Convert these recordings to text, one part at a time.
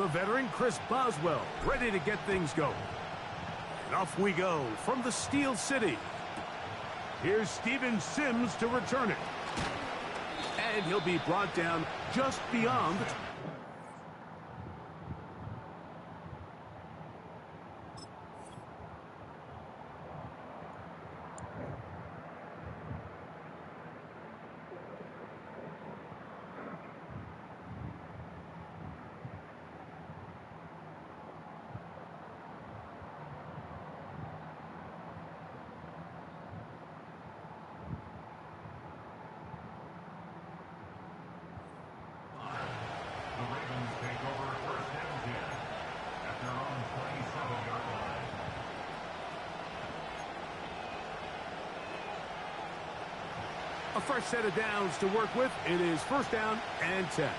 the veteran Chris Boswell, ready to get things going. And off we go from the Steel City. Here's Steven Sims to return it. And he'll be brought down just beyond the... A fresh set of downs to work with. It is first down and 10.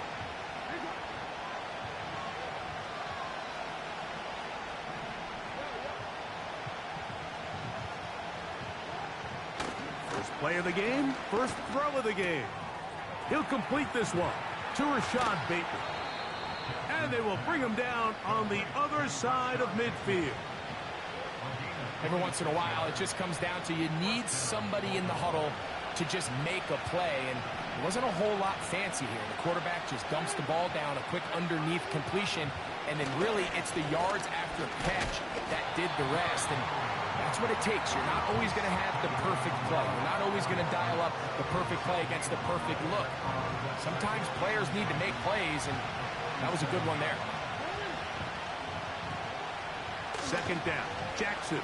First play of the game, first throw of the game. He'll complete this one to Rashad Bateman. And they will bring him down on the other side of midfield. Every once in a while, it just comes down to you need somebody in the huddle to just make a play, and it wasn't a whole lot fancy here. The quarterback just dumps the ball down, a quick underneath completion, and then really it's the yards after catch that did the rest, and that's what it takes. You're not always going to have the perfect play. You're not always going to dial up the perfect play against the perfect look. Sometimes players need to make plays, and that was a good one there. Second down, Jackson.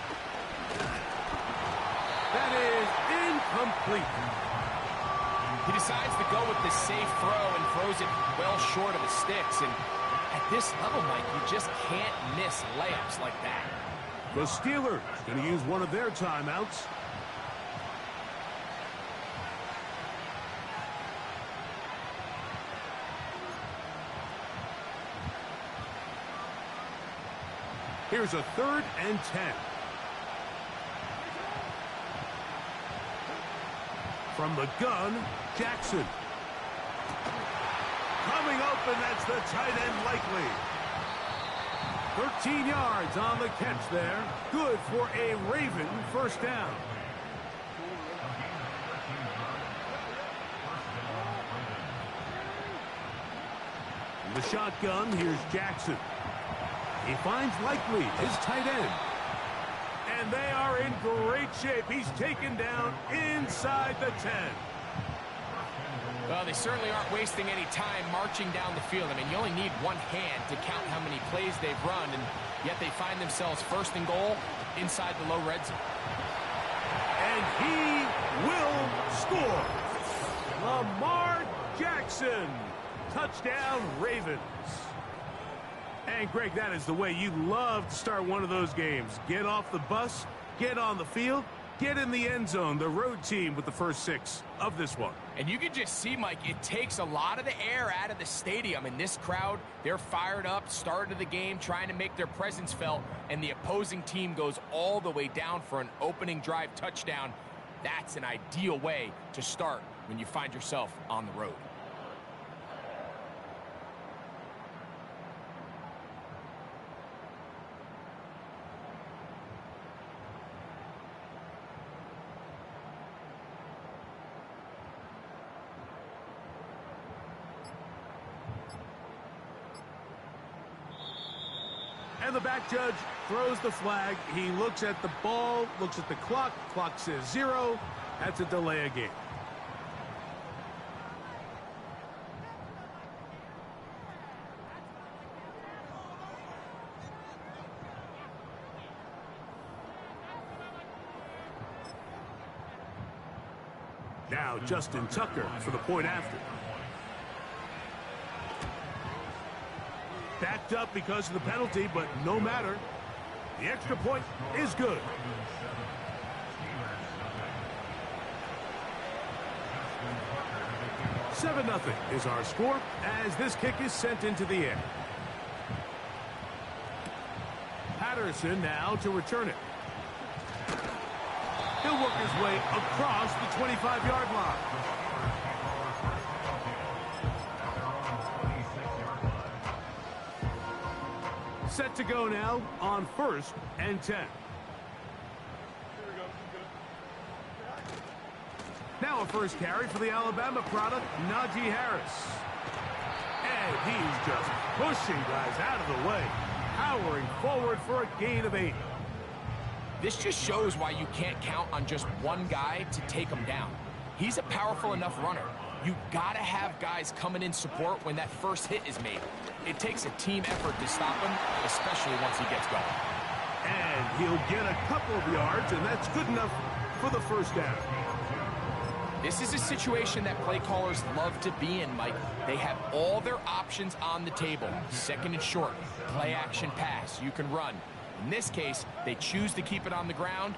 That is incomplete. He decides to go with the safe throw and throws it well short of the sticks. And at this level, Mike, you just can't miss layups like that. The Steelers going to use one of their timeouts. Here's a 3rd and 10. From the gun, Jackson. Coming open, that's the tight end likely. 13 yards on the catch there. Good for a Raven first down. In the shotgun, here's Jackson. He finds Likely, his tight end. And they are in great shape. He's taken down inside the 10. Well, they certainly aren't wasting any time marching down the field. I mean, you only need one hand to count how many plays they've run, and yet they find themselves first and goal inside the low red zone. And he will score. Lamar Jackson. Touchdown, Ravens. And, Greg, that is the way you love to start one of those games. Get off the bus, get on the field, get in the end zone. The road team with the first 6 of this one. And you can just see, Mike, it takes a lot of the air out of the stadium. And this crowd, they're fired up, start of the game, trying to make their presence felt. And the opposing team goes all the way down for an opening drive touchdown. That's an ideal way to start when you find yourself on the road. And the back judge throws the flag. He looks at the ball, looks at the clock. Clock says 0. That's a delay of game. Now Justin Tucker for the point after. Backed up because of the penalty, but no matter. The extra point is good. Seven 0 is our score as this kick is sent into the air. Patterson now to return it. He'll work his way across the 25-yard line. Set to go now on 1st and 10. Now a first carry for the Alabama product, Najee Harris. And he's just pushing guys out of the way, powering forward for a gain of 8. This just shows why you can't count on just one guy to take him down. He's a powerful enough runner. You gotta have guys coming in support when that first hit is made. It takes a team effort to stop him, especially once he gets going. And he'll get a couple of yards, and that's good enough for the first down. This is a situation that play callers love to be in, Mike. They have all their options on the table. 2nd and short, play action pass, you can run. In this case, they choose to keep it on the ground,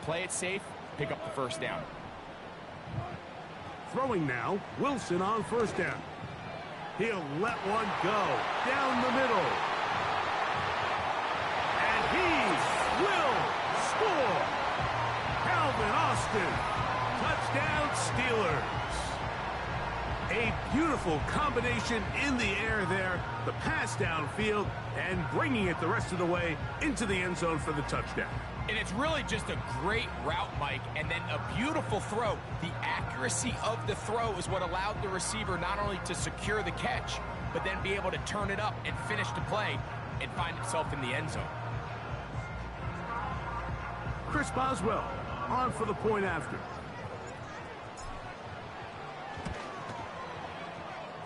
play it safe, pick up the first down. Throwing now, Wilson on first down. He'll let one go down the middle. And he will score. Calvin Austin. Touchdown, Steelers. A beautiful combination in the air there. The pass downfield and bringing it the rest of the way into the end zone for the touchdown. And it's really just a great route, Mike, and then a beautiful throw. The accuracy of the throw is what allowed the receiver not only to secure the catch, but then be able to turn it up and finish the play and find himself in the end zone. Chris Boswell on for the point after.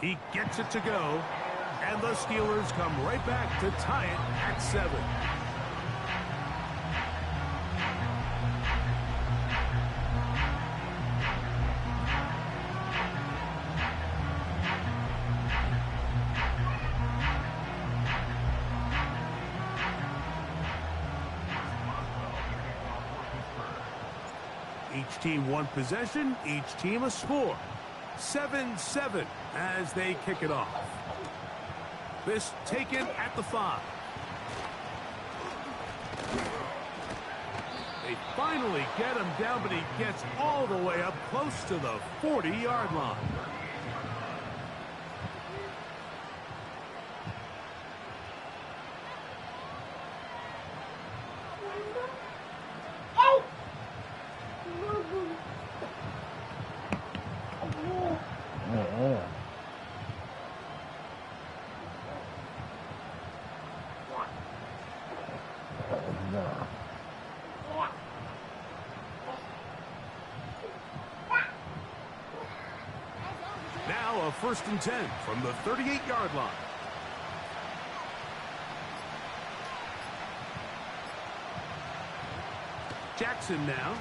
He gets it to go, and the Steelers come right back to tie it at 7. Each team one possession, each team a score. 7-7 as they kick it off. This taken at the 5. They finally get him down, but he gets all the way up close to the 40-yard line. Now a 1st and 10 from the 38-yard line. Jackson now.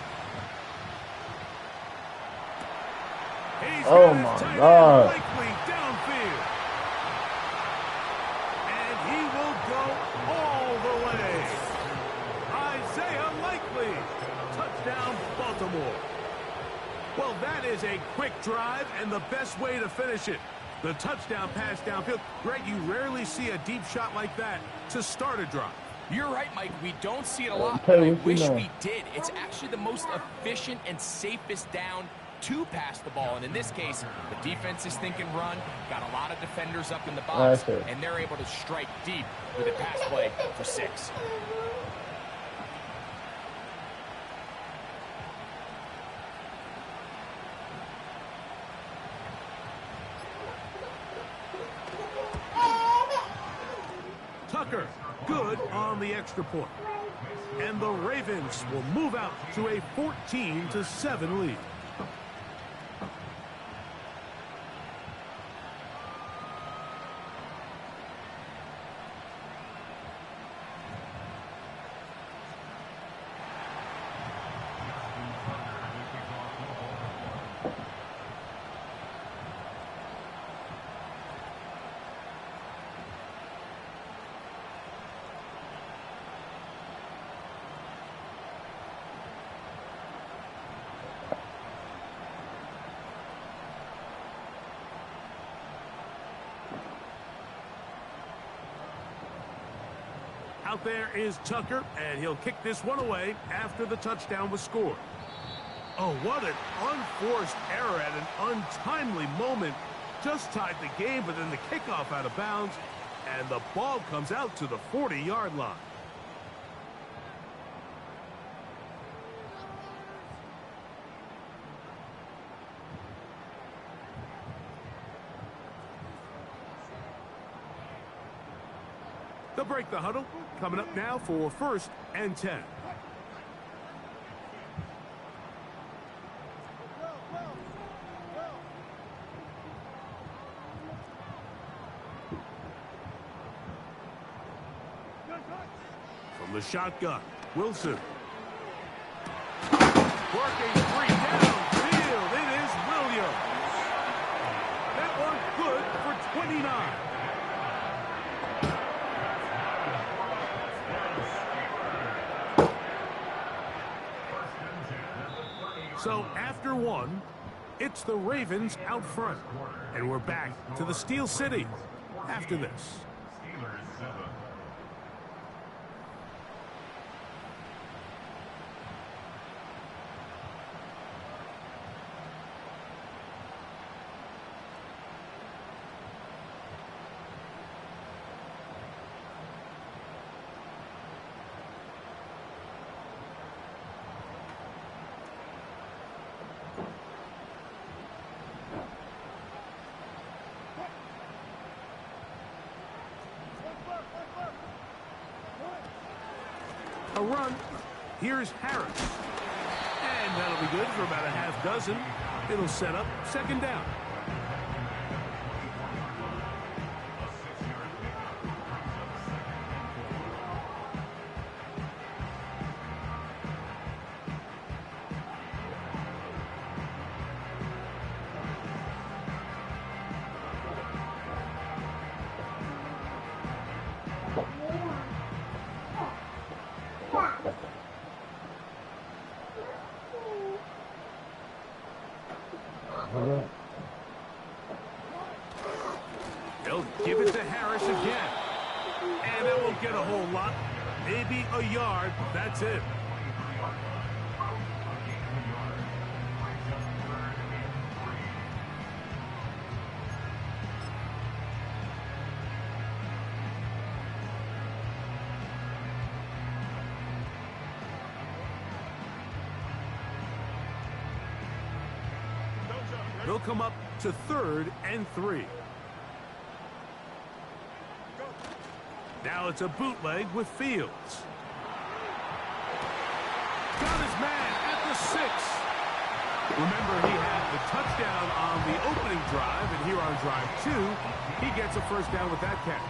He's Oh got his my tight end God. likely downfield. And he will go all the way. Isaiah Likely. Touchdown, Baltimore. Well, that is a quick drive and the best way to finish it. The touchdown pass downfield. Greg, you rarely see a deep shot like that to start a drive. You're right, Mike. We don't see it a lot, Okay, but I what you wish know? we did. It's actually the most efficient and safest down to pass the ball. And in this case, the defense is thinking run, got a lot of defenders up in the box, That's it. and they're able to strike deep with a pass play for 6. Tucker, good on the extra point. And the Ravens will move out to a 14-7 lead. Out there is Tucker, and he'll kick this one away after the touchdown was scored. Oh, what an unforced error at an untimely moment. Just tied the game, but then the kickoff out of bounds, and the ball comes out to the 40-yard line. They'll break the huddle. Coming up now for 1st and 10. From the shotgun, Wilson. Working 3 downfield. It is Williams. That one good for 29. So after 1, it's the Ravens out front. And we're back to the Steel City after this. A run. Here's Harris. And that'll be good for about a half dozen. It'll set up 2nd down. They'll give it to Harris again. And that won't get a whole lot. Maybe a yard. That's it. They'll come up to 3rd and 3. Now it's a bootleg with Fields. Got his man at the 6. Remember, he had the touchdown on the opening drive, and here on drive 2, he gets a 1st down with that catch.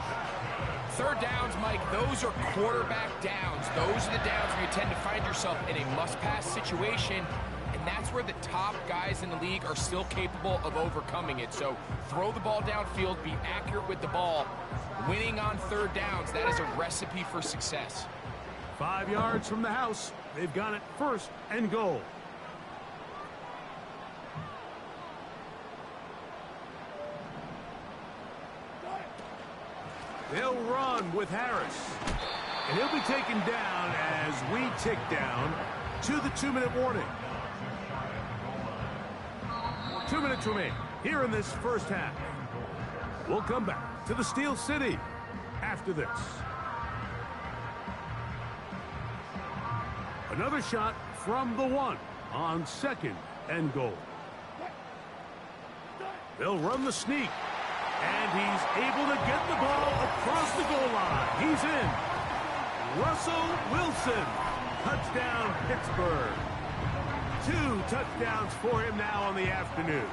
3rd downs, Mike, those are quarterback downs. Those are the downs where you tend to find yourself in a must-pass situation, and that's where the top guys in the league are still capable of overcoming it. So throw the ball downfield, be accurate with the ball. Winning on 3rd downs, that is a recipe for success. 5 yards from the house. They've got it 1st and goal. They'll run with Harris. And he'll be taken down as we tick down to the 2-minute warning. 2 minutes remain here in this 1st half. We'll come back to the Steel City after this. Another shot from the 1 on 2nd and goal. They'll run the sneak. And he's able to get the ball across the goal line. He's in. Russell Wilson. Touchdown, Pittsburgh. 2 touchdowns for him now on the afternoon.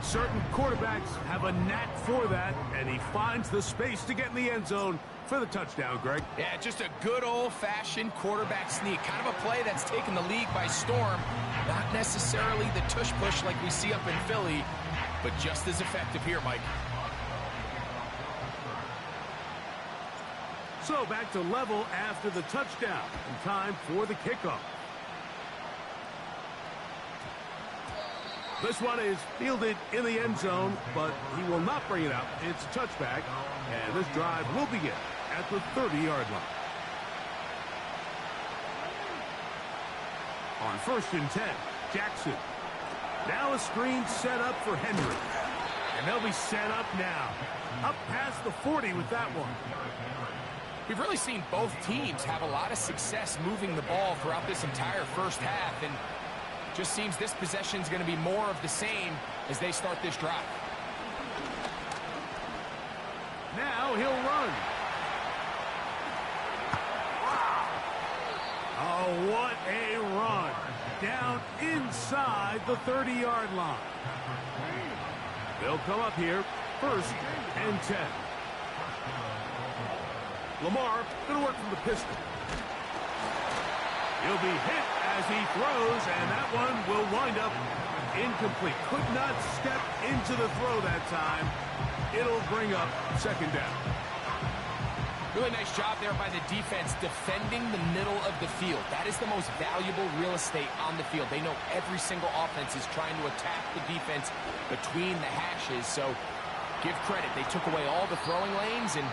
Certain quarterbacks have a knack for that, and he finds the space to get in the end zone for the touchdown, Greg. Yeah, just a good old-fashioned quarterback sneak. Kind of a play that's taken the league by storm. Not necessarily the tush-push like we see up in Philly, but just as effective here, Mike. So back to level after the touchdown, and time for the kickoff. This one is fielded in the end zone, but he will not bring it out. It's a touchback, and this drive will begin at the 30-yard line. On 1st and 10, Jackson. Now a screen set up for Henry. And they'll be set up now. Up past the 40 with that one. We've really seen both teams have a lot of success moving the ball throughout this entire first half, and just seems this possession is going to be more of the same as they start this drive. Now he'll run. Oh, what a run. Down inside the 30-yard line. They'll come up here, 1st and 10. Lamar going to work from the pistol. He'll be hit as he throws, and that one will wind up incomplete. Could not step into the throw that time. It'll bring up 2nd down. Really nice job there by the defense defending the middle of the field. That is the most valuable real estate on the field. They know every single offense is trying to attack the defense between the hashes, so give credit. They took away all the throwing lanes, and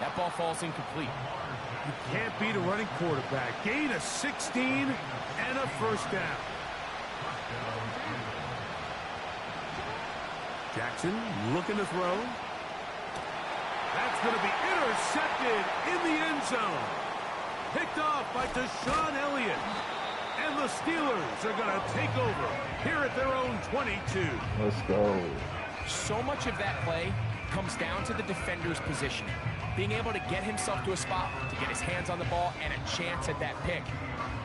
that ball falls incomplete. You can't beat a running quarterback. Gain of 16 and a 1st down. Jackson looking to throw. That's going to be intercepted in the end zone. Picked off by Deshaun Elliott. And the Steelers are going to take over here at their own 22. Let's go. So much of that play comes down to the defender's position. Being able to get himself to a spot, to get his hands on the ball, and a chance at that pick.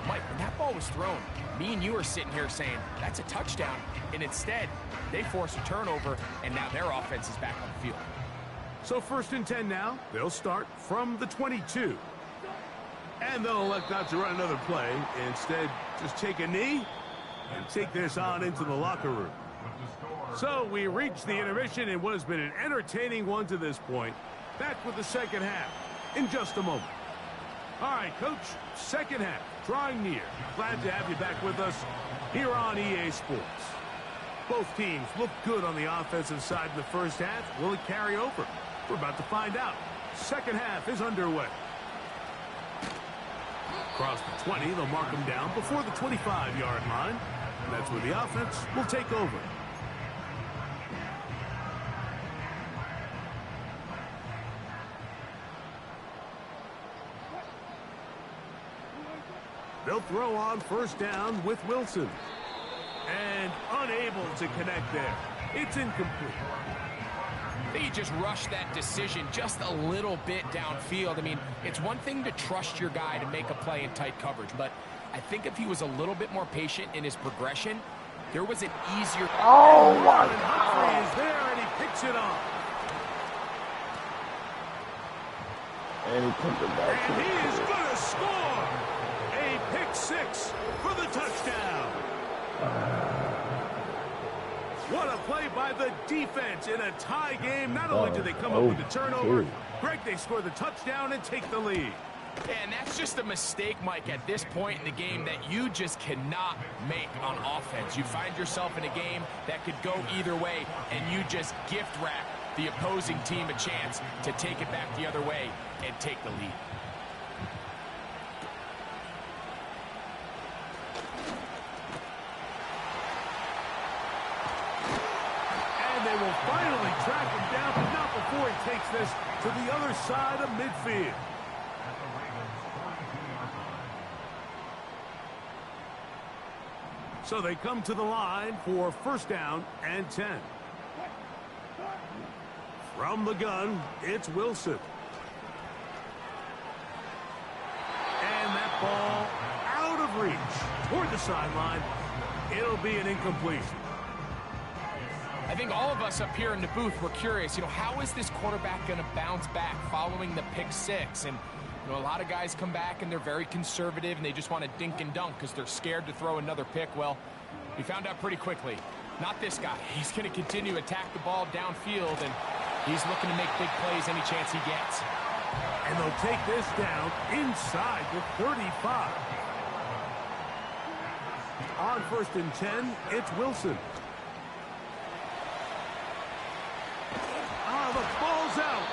Mike, when that ball was thrown, me and you are sitting here saying, that's a touchdown. And instead, they force a turnover, and now their offense is back on the field. So 1st and 10 now. They'll start from the 22. And they'll elect not to run another play. Instead, just take a knee and take this on into the locker room. So we reach the intermission in what has been an entertaining one to this point. Back with the 2nd half in just a moment. All right, Coach, 2nd half, drawing near. Glad to have you back with us here on EA Sports. Both teams look good on the offensive side in the first half. Will it carry over? We're about to find out. 2nd half is underway. Across the 20, they'll mark them down before the 25-yard line. And that's where the offense will take over. They'll throw on 1st down with Wilson. And unable to connect there. It's incomplete. They just rushed that decision just a little bit downfield. I mean, it's one thing to trust your guy to make a play in tight coverage, but I think if he was a little bit more patient in his progression, there was an easier... Oh, my God. Humphrey is there, and he picks it off. And he took it back. And he is going to score. A pick 6 for the touchdown. What a play by the defense in a tie game. Not only do they come up with the turnover, Greg, they score the touchdown and take the lead. And that's just a mistake, Mike, at this point in the game that you just cannot make on offense. You find yourself in a game that could go either way, and you just gift wrap the opposing team a chance to take it back the other way and take the lead. They will finally track him down, but not before he takes this to the other side of midfield. So they come to the line for 1st down and 10. From the gun, it's Wilson. And that ball out of reach toward the sideline. It'll be an incompletion. I think all of us up here in the booth were curious, how is this quarterback going to bounce back following the pick 6? And, a lot of guys come back and they're very conservative and they just want to dink and dunk because they're scared to throw another pick. Well, we found out pretty quickly. Not this guy. He's going to continue to attack the ball downfield, and he's looking to make big plays any chance he gets. And they'll take this down inside the 35. On 1st and 10, it's Wilson. The ball's out.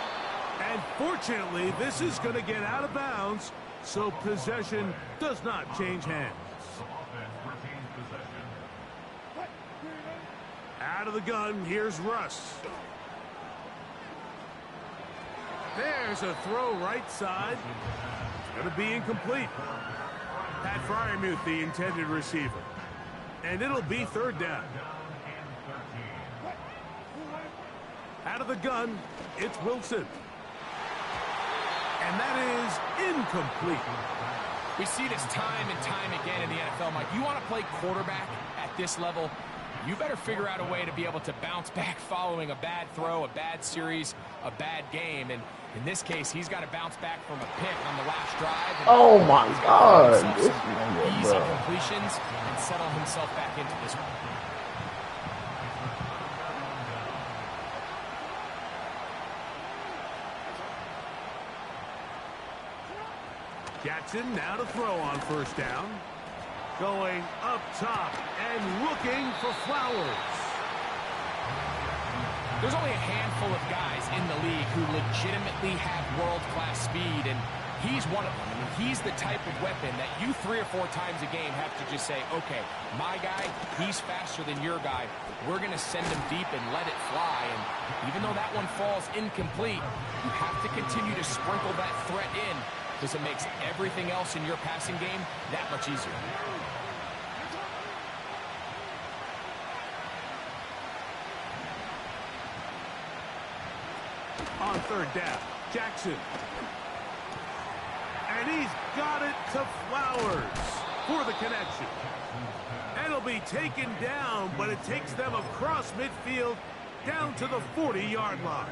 And fortunately, this is going to get out of bounds, so possession does not change hands. Out of the gun, here's Russ. There's a throw right side. It's going to be incomplete. Pat Fryermuth, the intended receiver. And it'll be third down. Out of the gun, it's Wilson. And that is incomplete. We see this time and time again in the NFL, Mike. You want to play quarterback at this level, you better figure out a way to be able to bounce back following a bad throw, a bad series, a bad game. And in this case, he's got to bounce back from a pick on the last drive. And oh my God! Easy completions and settle himself back into this one. Jackson now to throw on first down. Going up top and looking for Flowers. There's only a handful of guys in the league who legitimately have world-class speed, and he's one of them. I mean, he's the type of weapon that you 3 or 4 times a game have to just say, okay, my guy, he's faster than your guy. We're going to send him deep and let it fly. And even though that one falls incomplete, you have to continue to sprinkle that threat in, because it makes everything else in your passing game that much easier. On third down, Jackson. And he's got it to Flowers for the connection. And it'll be taken down, but it takes them across midfield down to the 40-yard line.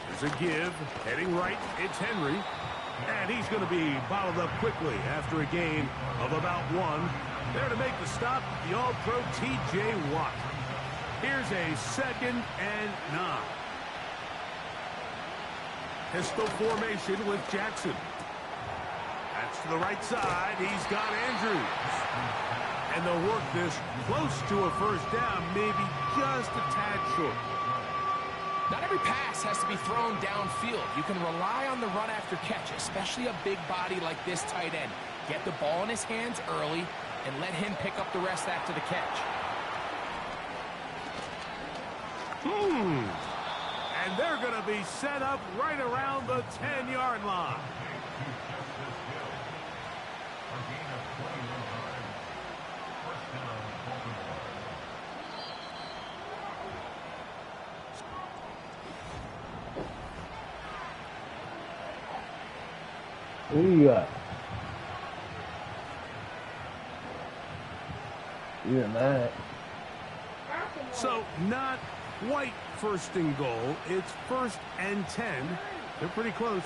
There's a give, heading right, it's Henry. And he's going to be bottled up quickly after a gain of about 1. There to make the stop, the All-Pro T.J. Watt. Here's a 2nd and 9. Pistol formation with Jackson. That's to the right side. He's got Andrews. And they'll work this close to a first down, maybe just a tad short. Not every pass has to be thrown downfield. You can rely on the run after catch, especially a big body like this tight end. Get the ball in his hands early and let him pick up the rest after the catch. And they're going to be set up right around the 10-yard line. Who you got? You're mad. So not quite first and goal. It's 1st and 10. They're pretty close.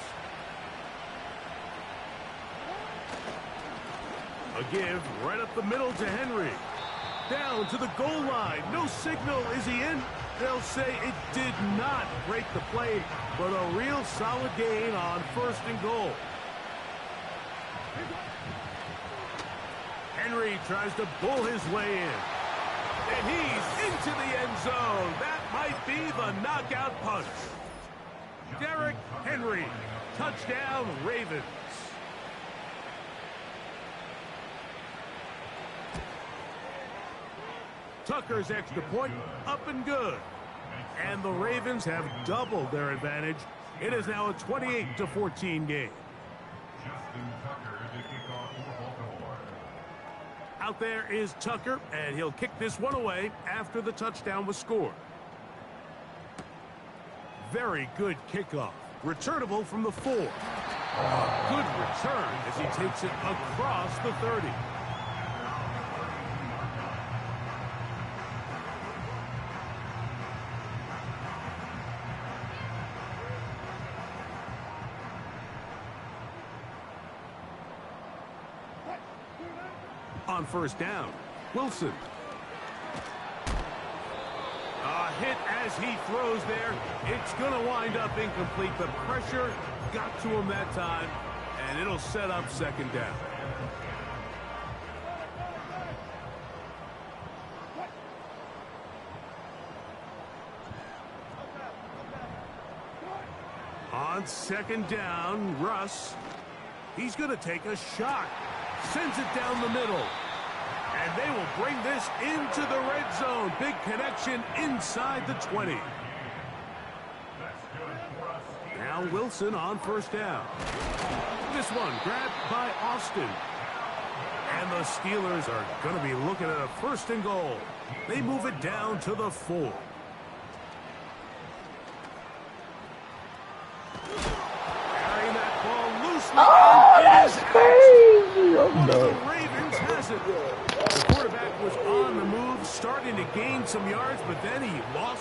A give right up the middle to Henry. Down to the goal line. No signal. Is he in? They'll say it did not break the play, but a real solid gain on 1st and goal. Henry tries to bull his way in. And he's into the end zone. That might be the knockout punch. Derrick Henry. Touchdown, Ravens. Tucker's extra point up and good. And the Ravens have doubled their advantage. It is now a 28-14 game. Out there is Tucker, and he'll kick this one away after the touchdown was scored. Very good kickoff. Returnable from the 4. A good return as he takes it across the 30. On first down, Wilson. A hit as he throws there. It's going to wind up incomplete. The pressure got to him that time, and it'll set up 2nd down. On 2nd down, Russ. He's going to take a shot. Sends it down the middle. And they will bring this into the red zone. Big connection inside the 20. Now Wilson on first down. This one grabbed by Austin. And the Steelers are going to be looking at a first and goal. They move it down to the 4. Carrying that ball loosely. Oh, that's crazy. One of the Ravens has it. The quarterback was on the move, starting to gain some yards, but then he lost.